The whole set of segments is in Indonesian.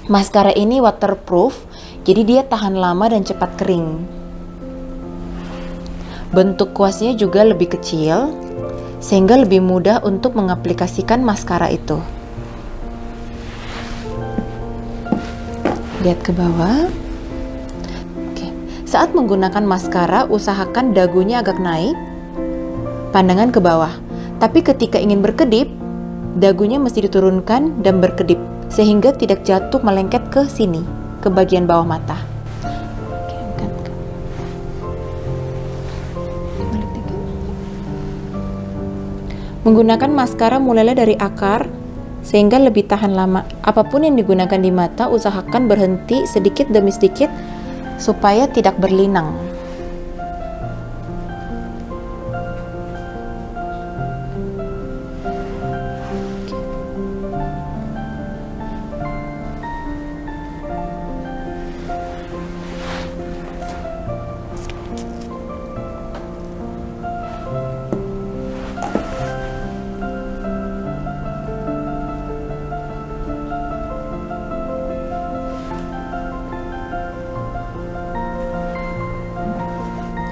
Maskara ini waterproof, jadi dia tahan lama dan cepat kering. Bentuk kuasnya juga lebih kecil, sehingga lebih mudah untuk mengaplikasikan maskara itu. Lihat ke bawah. Oke. Saat menggunakan maskara, usahakan dagunya agak naik, pandangan ke bawah. Tapi ketika ingin berkedip, dagunya mesti diturunkan dan berkedip, sehingga tidak jatuh melengket ke sini, ke bagian bawah mata. Oke, angkat. Balik lagi. Menggunakan maskara mulailah dari akar, sehingga lebih tahan lama. Apapun yang digunakan di mata, usahakan berhenti sedikit demi sedikit, supaya tidak berlinang.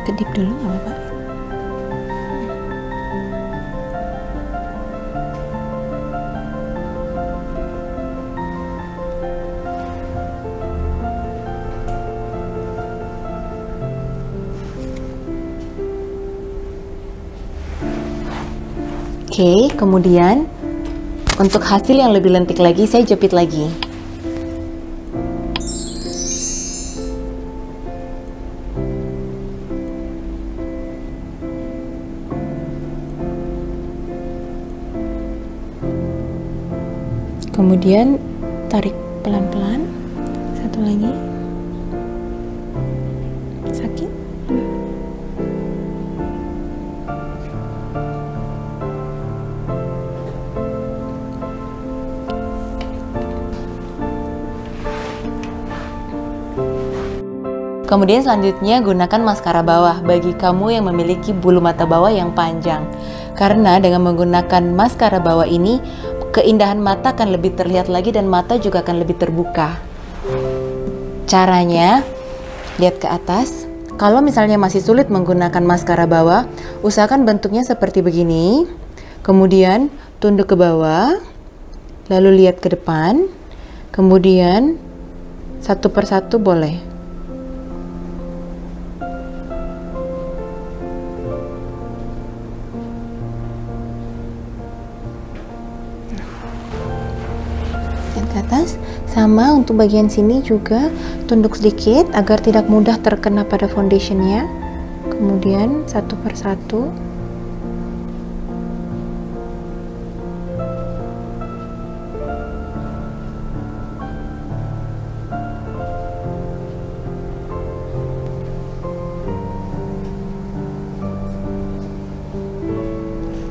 Kedip dulu nggak apa-apa. Oke, kemudian untuk hasil yang lebih lentik lagi, saya jepit lagi. Kemudian tarik pelan-pelan. Satu lagi. Sakit? Kemudian selanjutnya gunakan maskara bawah bagi kamu yang memiliki bulu mata bawah yang panjang. Karena dengan menggunakan maskara bawah ini, keindahan mata akan lebih terlihat lagi dan mata juga akan lebih terbuka. Caranya, lihat ke atas. Kalau misalnya masih sulit menggunakan maskara bawah, usahakan bentuknya seperti begini. Kemudian tunduk ke bawah, lalu lihat ke depan. Kemudian satu persatu boleh. Ke atas. Sama untuk bagian sini juga tunduk sedikit agar tidak mudah terkena pada foundationnya. Kemudian satu persatu.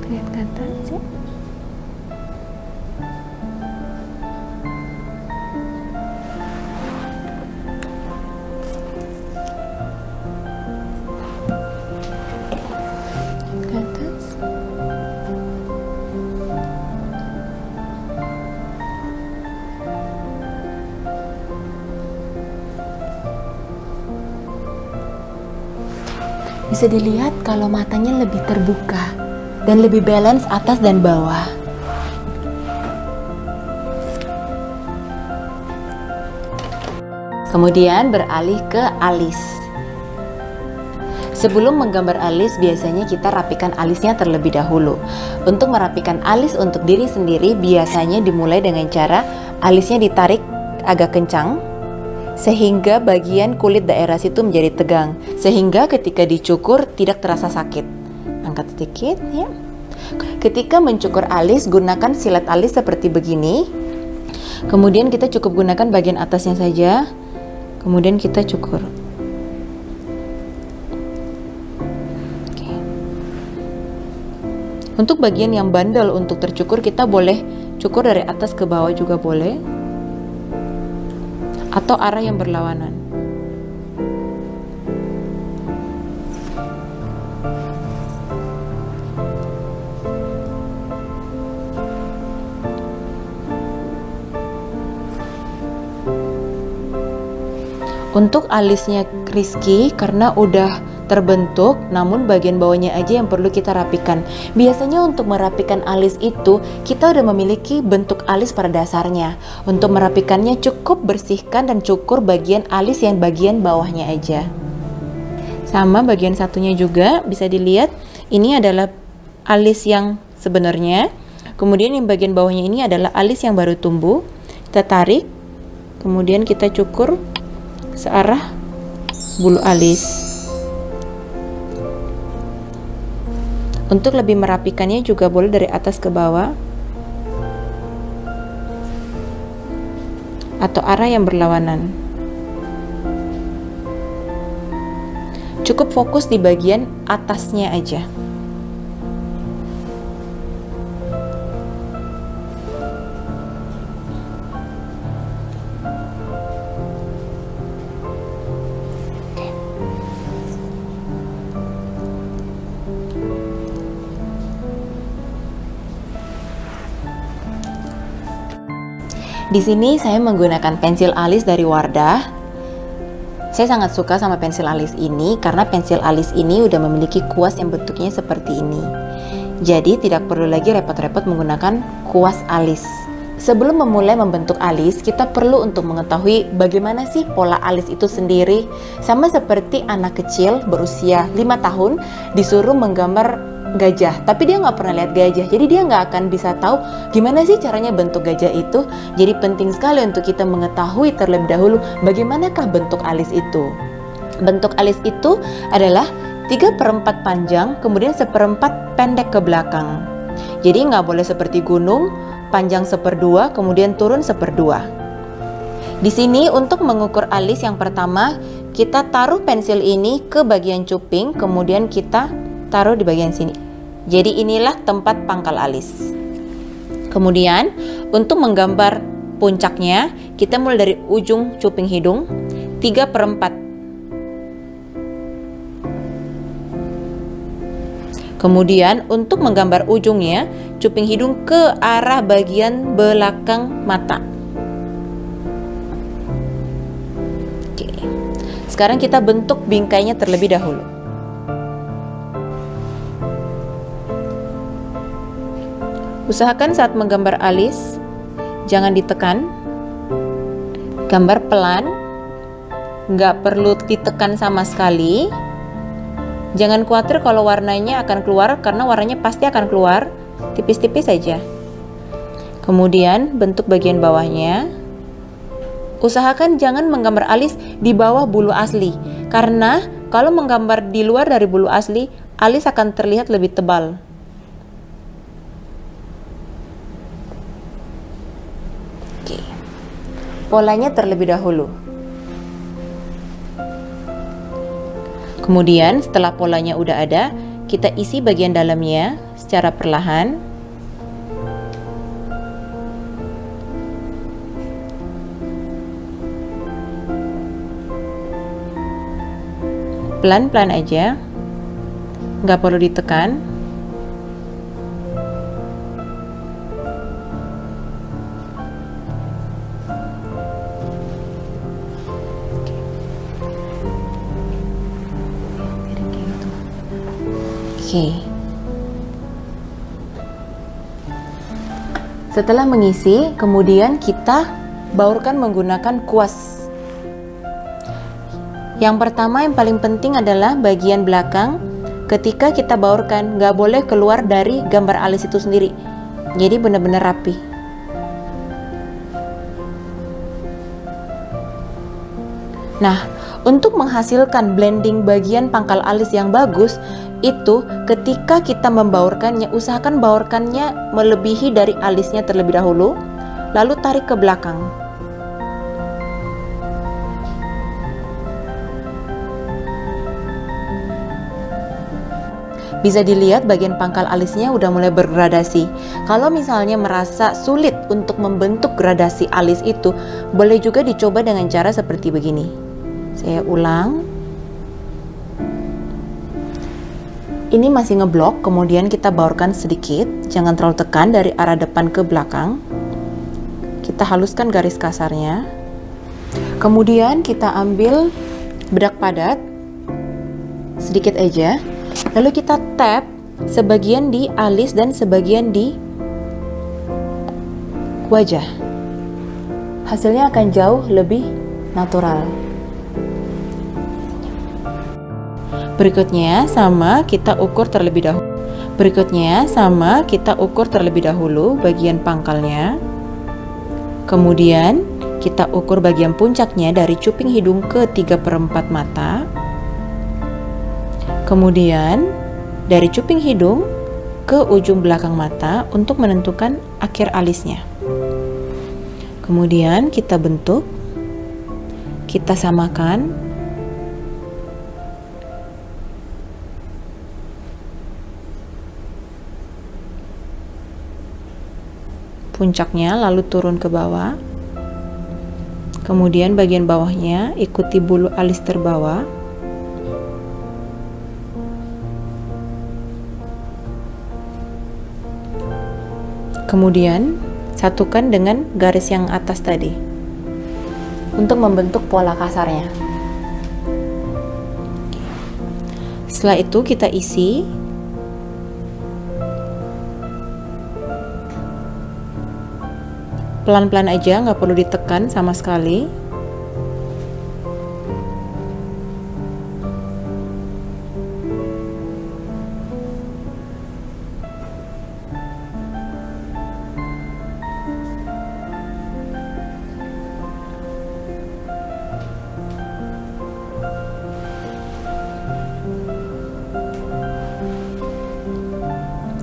Lihat ke atas ya. Bisa dilihat kalau matanya lebih terbuka dan lebih balance atas dan bawah. Kemudian beralih ke alis. Sebelum menggambar alis, biasanya kita rapikan alisnya terlebih dahulu. Untuk merapikan alis untuk diri sendiri, biasanya dimulai dengan cara alisnya ditarik agak kencang, sehingga bagian kulit daerah situ menjadi tegang, sehingga ketika dicukur tidak terasa sakit. Angkat sedikit ya. Ketika mencukur alis, gunakan silet alis seperti begini. Kemudian kita cukup gunakan bagian atasnya saja. Kemudian kita cukur. Oke. Untuk bagian yang bandel untuk tercukur, kita boleh cukur dari atas ke bawah juga boleh, atau arah yang berlawanan. Untuk alisnya Rizky karena udah terbentuk, namun bagian bawahnya aja yang perlu kita rapikan. Biasanya untuk merapikan alis itu kita udah memiliki bentuk alis pada dasarnya. Untuk merapikannya cukup bersihkan dan cukur bagian alis yang bagian bawahnya aja. Sama bagian satunya juga bisa dilihat, ini adalah alis yang sebenarnya. Kemudian yang bagian bawahnya ini adalah alis yang baru tumbuh. Kita tarik, kemudian kita cukur searah bulu alis. Untuk lebih merapikannya juga boleh dari atas ke bawah atau arah yang berlawanan. Cukup fokus di bagian atasnya aja. Di sini saya menggunakan pensil alis dari Wardah. Saya sangat suka sama pensil alis ini karena pensil alis ini udah memiliki kuas yang bentuknya seperti ini. Jadi tidak perlu lagi repot-repot menggunakan kuas alis. Sebelum memulai membentuk alis, kita perlu untuk mengetahui bagaimana sih pola alis itu sendiri. Sama seperti anak kecil berusia 5 tahun disuruh menggambar gajah, tapi dia nggak pernah lihat gajah, jadi dia nggak akan bisa tahu gimana sih caranya bentuk gajah itu. Jadi penting sekali untuk kita mengetahui terlebih dahulu bagaimanakah bentuk alis itu. Bentuk alis itu adalah 3/4 panjang, kemudian 1/4 pendek ke belakang. Jadi nggak boleh seperti gunung, panjang 1/2, kemudian turun 1/2. Di sini untuk mengukur alis yang pertama, kita taruh pensil ini ke bagian cuping, kemudian kita taruh di bagian sini. Jadi inilah tempat pangkal alis. Kemudian untuk menggambar puncaknya, kita mulai dari ujung cuping hidung 3/4. Kemudian untuk menggambar ujungnya, cuping hidung ke arah bagian belakang mata. Oke. Sekarang kita bentuk bingkainya terlebih dahulu. Usahakan saat menggambar alis, jangan ditekan, gambar pelan, nggak perlu ditekan sama sekali. Jangan khawatir kalau warnanya akan keluar, karena warnanya pasti akan keluar, tipis-tipis saja. Kemudian bentuk bagian bawahnya, usahakan jangan menggambar alis di bawah bulu asli, karena kalau menggambar di luar dari bulu asli, alis akan terlihat lebih tebal. Polanya terlebih dahulu. Kemudian setelah polanya udah ada, kita isi bagian dalamnya secara perlahan. Pelan-pelan aja, nggak perlu ditekan. Oke. Setelah mengisi, kemudian kita baurkan menggunakan kuas. Yang pertama yang paling penting adalah bagian belakang. Ketika kita baurkan, nggak boleh keluar dari gambar alis itu sendiri. Jadi benar-benar rapi. Nah, untuk menghasilkan blending bagian pangkal alis yang bagus, itu ketika kita membaurkannya, usahakan baurkannya melebihi dari alisnya terlebih dahulu, lalu tarik ke belakang. Bisa dilihat bagian pangkal alisnya udah mulai bergradasi. Kalau misalnya merasa sulit untuk membentuk gradasi alis itu, boleh juga dicoba dengan cara seperti begini. Saya ulang. Ini masih ngeblok, kemudian kita baurkan sedikit, jangan terlalu tekan dari arah depan ke belakang. Kita haluskan garis kasarnya. Kemudian kita ambil bedak padat sedikit aja, lalu kita tap sebagian di alis dan sebagian di wajah. Hasilnya akan jauh lebih natural. Berikutnya sama kita ukur terlebih dahulu. Bagian pangkalnya. Kemudian kita ukur bagian puncaknya dari cuping hidung ke 3/4 mata. Kemudian dari cuping hidung ke ujung belakang mata untuk menentukan akhir alisnya. Kemudian kita bentuk, kita samakan. Puncaknya lalu turun ke bawah. Kemudian bagian bawahnya ikuti bulu alis terbawah. Kemudian satukan dengan garis yang atas tadi untuk membentuk pola kasarnya. Setelah itu kita isi. Pelan-pelan aja, nggak perlu ditekan sama sekali.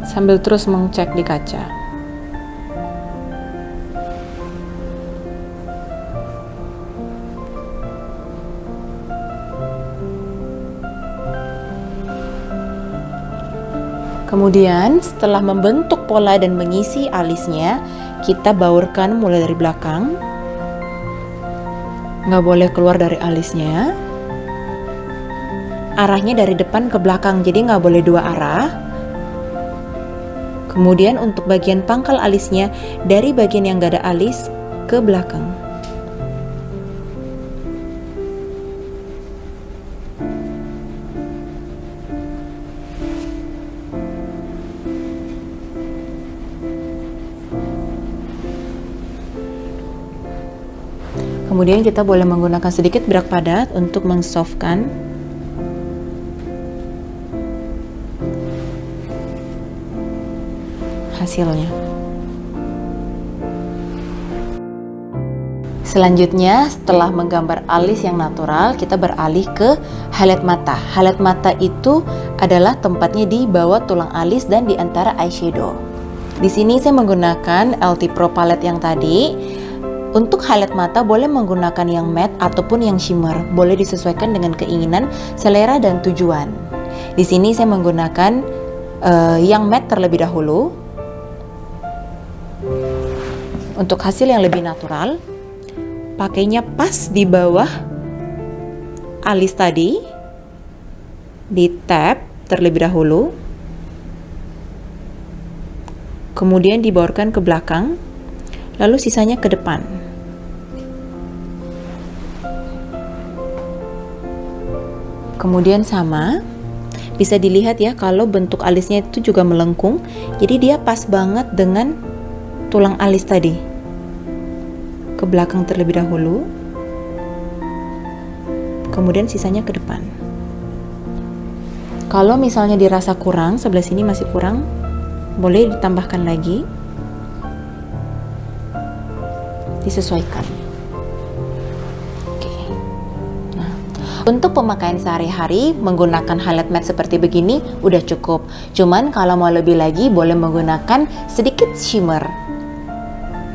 Sambil terus mengecek di kaca. Kemudian setelah membentuk pola dan mengisi alisnya, kita baurkan mulai dari belakang. Nggak boleh keluar dari alisnya. Arahnya dari depan ke belakang, jadi nggak boleh dua arah. Kemudian untuk bagian pangkal alisnya, dari bagian yang nggak ada alis ke belakang. Kemudian kita boleh menggunakan sedikit bedak padat untuk mengsoftkan hasilnya. Selanjutnya, setelah menggambar alis yang natural, kita beralih ke highlight mata. Highlight mata itu adalah tempatnya di bawah tulang alis dan di antara eyeshadow. Di sini saya menggunakan LT Pro palette yang tadi. Untuk highlight mata boleh menggunakan yang matte ataupun yang shimmer, boleh disesuaikan dengan keinginan, selera dan tujuan. Di sini saya menggunakan yang matte terlebih dahulu. Untuk hasil yang lebih natural, pakainya pas di bawah alis tadi, di tap terlebih dahulu, kemudian dibaurkan ke belakang, lalu sisanya ke depan. Kemudian sama, bisa dilihat ya kalau bentuk alisnya itu juga melengkung, jadi dia pas banget dengan tulang alis tadi. Ke belakang terlebih dahulu, kemudian sisanya ke depan. Kalau misalnya dirasa kurang, sebelah sini masih kurang, boleh ditambahkan lagi, disesuaikan. Untuk pemakaian sehari-hari menggunakan highlight matte seperti begini udah cukup. Cuman kalau mau lebih lagi boleh menggunakan sedikit shimmer.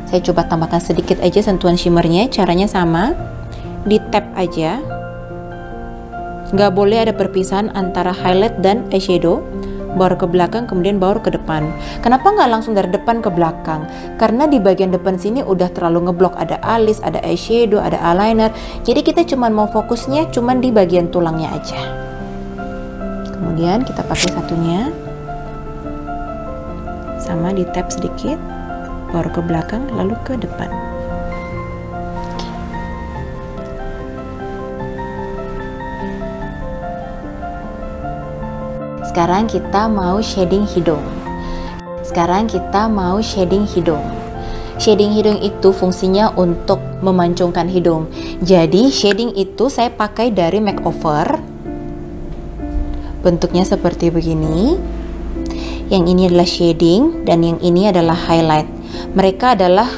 Saya coba tambahkan sedikit aja sentuhan shimmernya. Caranya sama, di tap aja. Nggak boleh ada perpisahan antara highlight dan eyeshadow. Baur ke belakang, kemudian baur ke depan. Kenapa nggak langsung dari depan ke belakang? Karena di bagian depan sini udah terlalu ngeblok, ada alis, ada eyeshadow, ada eyeliner. Jadi kita cuma mau fokusnya cuman di bagian tulangnya aja. Kemudian kita pakai satunya, sama di tap sedikit, baur ke belakang, lalu ke depan. Sekarang kita mau shading hidung. Shading hidung itu fungsinya untuk memancungkan hidung. Jadi shading itu saya pakai dari makeover. Bentuknya seperti begini. Yang ini adalah shading dan yang ini adalah highlight. Mereka adalah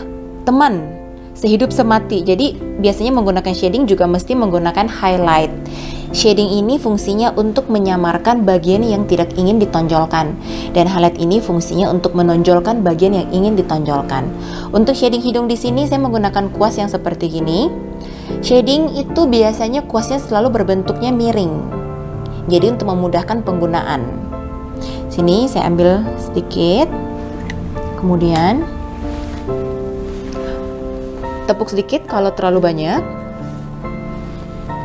teman sehidup semati. Jadi biasanya menggunakan shading juga mesti menggunakan highlight. Shading ini fungsinya untuk menyamarkan bagian yang tidak ingin ditonjolkan, dan highlight ini fungsinya untuk menonjolkan bagian yang ingin ditonjolkan. Untuk shading hidung di sini saya menggunakan kuas yang seperti gini. Shading itu biasanya kuasnya selalu berbentuknya miring. Jadi untuk memudahkan penggunaan. Sini saya ambil sedikit. Kemudian tepuk sedikit kalau terlalu banyak.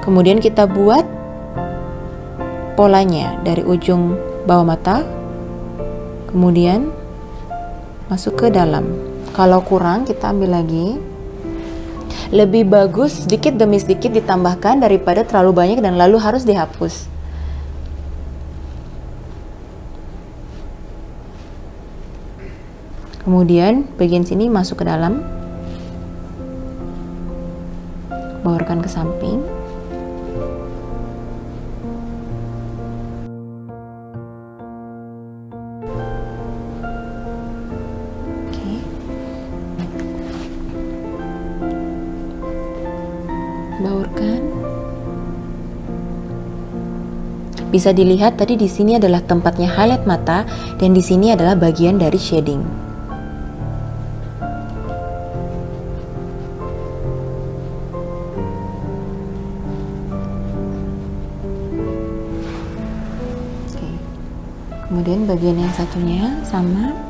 Kemudian kita buat polanya dari ujung bawah mata, kemudian masuk ke dalam. Kalau kurang kita ambil lagi. Lebih bagus sedikit demi sedikit ditambahkan daripada terlalu banyak dan lalu harus dihapus. Kemudian bagian sini masuk ke dalam, baurkan ke samping. Baurkan. Bisa dilihat tadi di sini adalah tempatnya highlight mata dan di sini adalah bagian dari shading. Oke. Kemudian bagian yang satunya sama.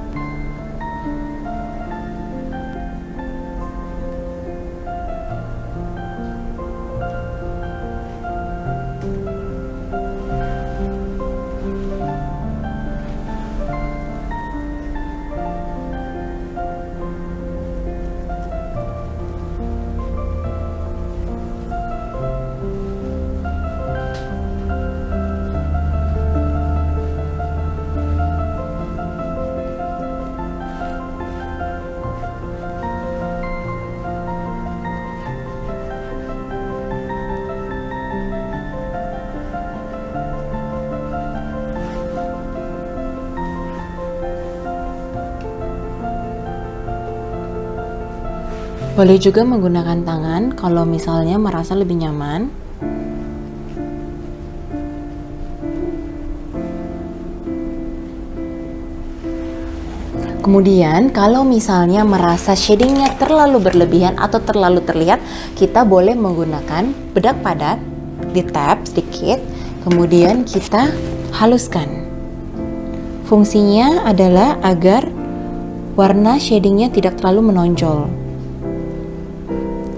Boleh juga menggunakan tangan kalau misalnya merasa lebih nyaman. Kemudian kalau misalnya merasa shadingnya terlalu berlebihan atau terlalu terlihat, kita boleh menggunakan bedak padat, di tap sedikit, kemudian kita haluskan. Fungsinya adalah agar warna shadingnya tidak terlalu menonjol.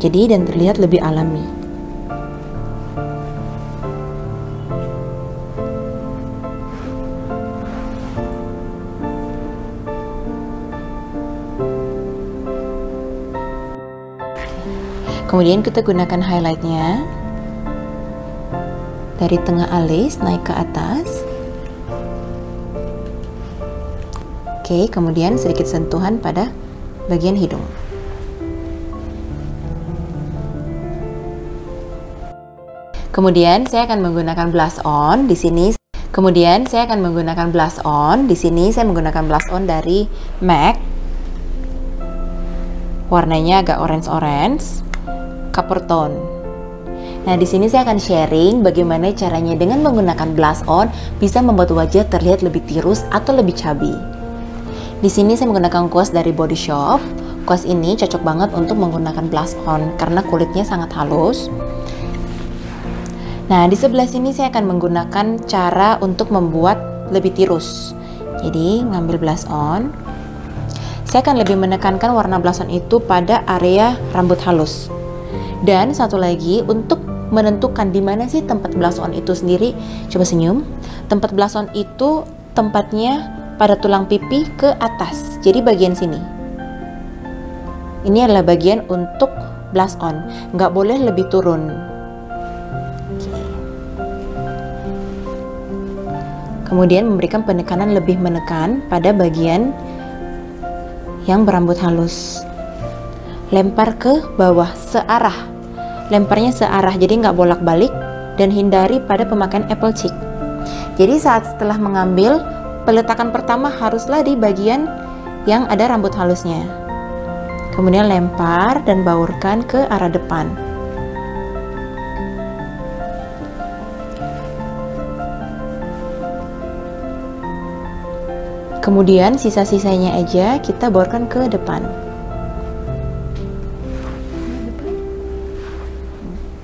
Jadi dan terlihat lebih alami. Kemudian kita gunakan highlightnya dari tengah alis naik ke atas. Oke, kemudian sedikit sentuhan pada bagian hidung. Kemudian saya akan menggunakan blush on di sini. Saya menggunakan blush on dari MAC. Warnanya agak orange, copper tone. Nah, di sini saya akan sharing bagaimana caranya dengan menggunakan blush on bisa membuat wajah terlihat lebih tirus atau lebih chubby. Di sini saya menggunakan kuas dari Body Shop. Kuas ini cocok banget untuk menggunakan blush on karena kulitnya sangat halus. Nah, di sebelah sini saya akan menggunakan cara untuk membuat lebih tirus. Jadi, ngambil blush on. Saya akan lebih menekankan warna blush on itu pada area rambut halus. Dan satu lagi, untuk menentukan di mana sih tempat blush on itu sendiri, coba senyum. Tempat blush on itu tempatnya pada tulang pipi ke atas. Jadi bagian sini. Ini adalah bagian untuk blush on. Nggak boleh lebih turun. Kemudian memberikan penekanan lebih menekan pada bagian yang berambut halus. Lempar ke bawah searah. Lemparnya searah, jadi nggak bolak-balik, dan hindari pada pemakaian apple cheek. Jadi saat setelah mengambil, peletakan pertama haruslah di bagian yang ada rambut halusnya. Kemudian lempar dan baurkan ke arah depan. Kemudian sisa-sisanya aja kita baurkan ke depan.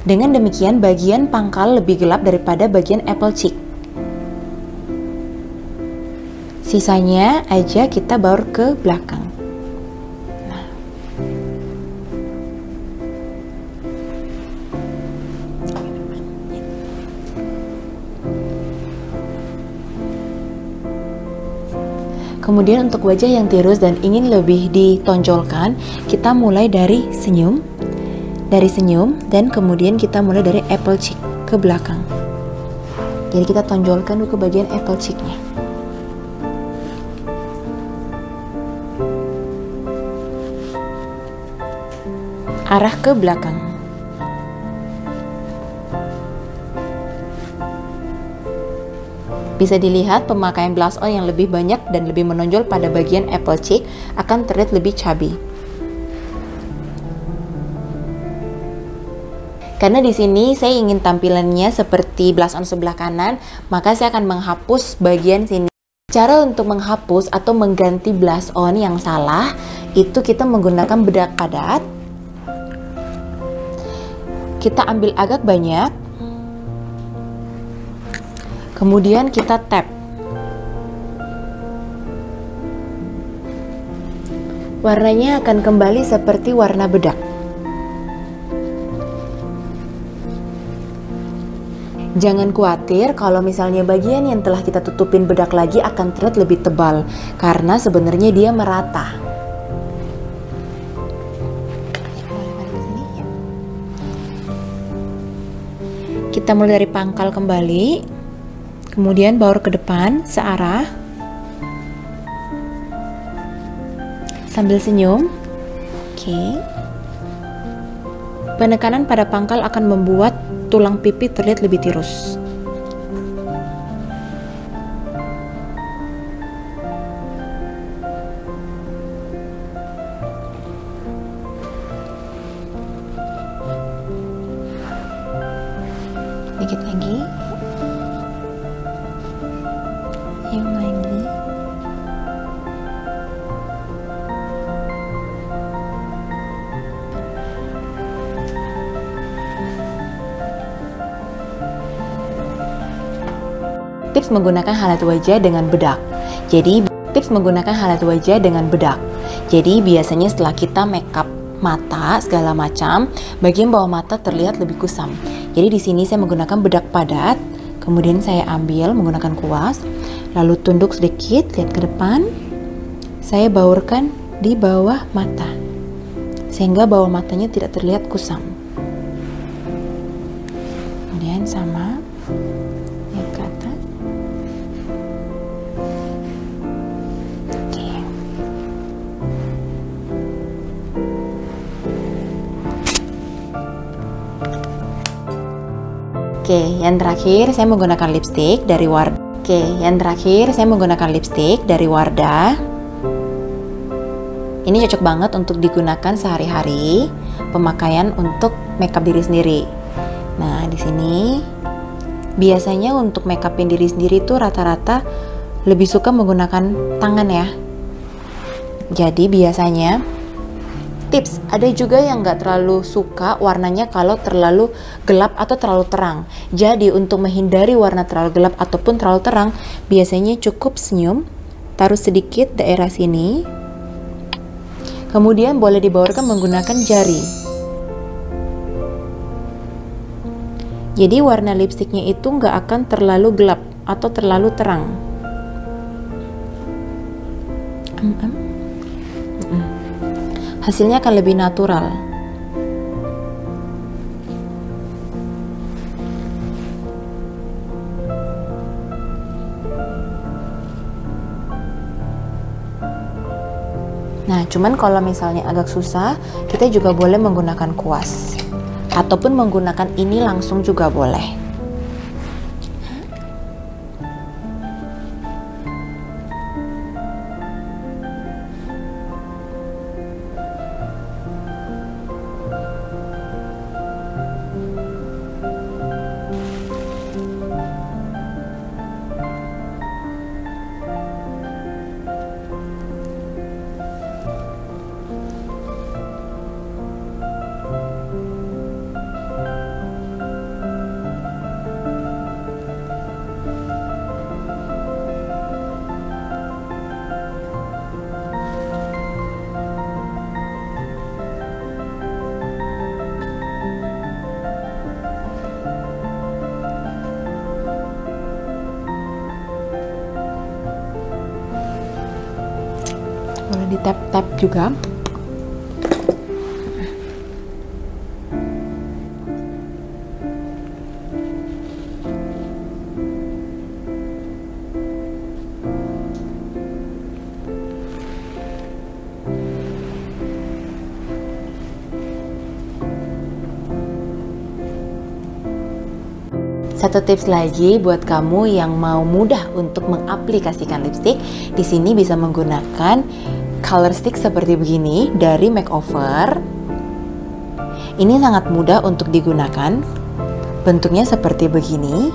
Dengan demikian bagian pangkal lebih gelap daripada bagian apple cheek. Sisanya aja kita baur ke belakang. Kemudian untuk wajah yang tirus dan ingin lebih ditonjolkan, kita mulai dari senyum, dan kemudian kita mulai dari apple cheek ke belakang. Jadi kita tonjolkan dulu ke bagian apple cheeknya. Arah ke belakang. Bisa dilihat pemakaian blush on yang lebih banyak dan lebih menonjol pada bagian apple cheek akan terlihat lebih chubby. Karena di sini saya ingin tampilannya seperti blush on sebelah kanan, maka saya akan menghapus bagian sini. Cara untuk menghapus atau mengganti blush on yang salah itu kita menggunakan bedak padat. Kita ambil agak banyak, kemudian kita tap. Warnanya akan kembali seperti warna bedak. Jangan khawatir kalau misalnya bagian yang telah kita tutupin bedak lagi akan terlihat lebih tebal, karena sebenarnya dia merata. Kita mulai dari pangkal kembali, kemudian baur ke depan searah, sambil senyum. Oke. Penekanan pada pangkal akan membuat tulang pipi terlihat lebih tirus. Dikit lagi. Yang lagi. Tips menggunakan highlight wajah dengan bedak. Jadi biasanya setelah kita makeup mata segala macam, bagian bawah mata terlihat lebih kusam. Jadi di sini saya menggunakan bedak padat, kemudian saya ambil menggunakan kuas, lalu tunduk sedikit, lihat ke depan. Saya baurkan di bawah mata, sehingga bawah matanya tidak terlihat kusam. Kemudian sama. Oke, yang terakhir saya menggunakan lipstick dari Wardah. Ini cocok banget untuk digunakan sehari-hari, pemakaian untuk makeup diri sendiri. Nah, di sini biasanya untuk makeupin diri sendiri tuh rata-rata lebih suka menggunakan tangan ya. Jadi biasanya tips, ada juga yang nggak terlalu suka warnanya kalau terlalu gelap atau terlalu terang. Jadi untuk menghindari warna terlalu gelap ataupun terlalu terang, biasanya cukup senyum, taruh sedikit daerah sini, kemudian boleh dibaurkan menggunakan jari. Jadi warna lipstiknya itu nggak akan terlalu gelap atau terlalu terang. Hasilnya akan lebih natural. Nah, cuman kalau misalnya agak susah, kita juga boleh menggunakan kuas. Ataupun menggunakan ini langsung juga boleh. Boleh di tap-tap juga. Satu tips lagi buat kamu yang mau mudah untuk mengaplikasikan lipstick, di sini bisa menggunakan color stick seperti begini dari Makeover. Ini sangat mudah untuk digunakan. Bentuknya seperti begini.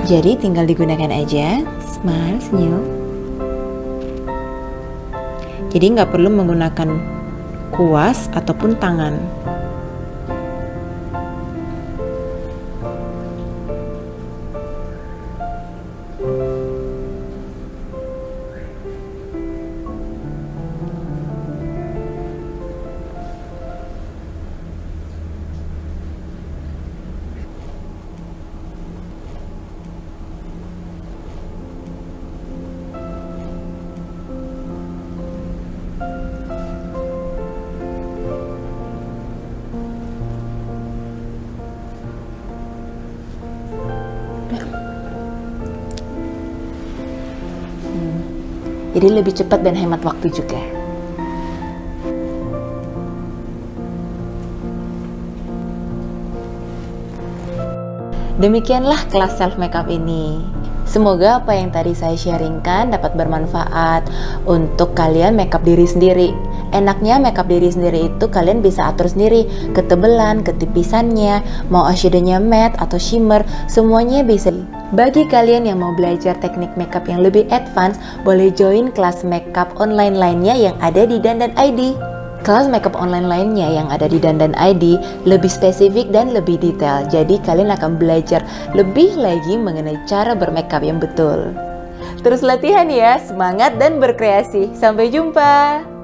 Jadi tinggal digunakan aja. Smile, senyum. Jadi nggak perlu menggunakan kuas ataupun tangan. Jadi lebih cepat dan hemat waktu juga. Demikianlah kelas self makeup ini. Semoga apa yang tadi saya sharingkan dapat bermanfaat untuk kalian makeup diri sendiri. Enaknya makeup diri sendiri itu kalian bisa atur sendiri, ketebalan, ketipisannya, mau eyeshadownya matte atau shimmer, semuanya bisa. Bagi kalian yang mau belajar teknik makeup yang lebih advance, boleh join kelas makeup online lainnya yang ada di Dandan ID. Kelas makeup online lainnya yang ada di Dandan ID lebih spesifik dan lebih detail, jadi kalian akan belajar lebih lagi mengenai cara bermakeup yang betul. Terus latihan ya, semangat dan berkreasi. Sampai jumpa!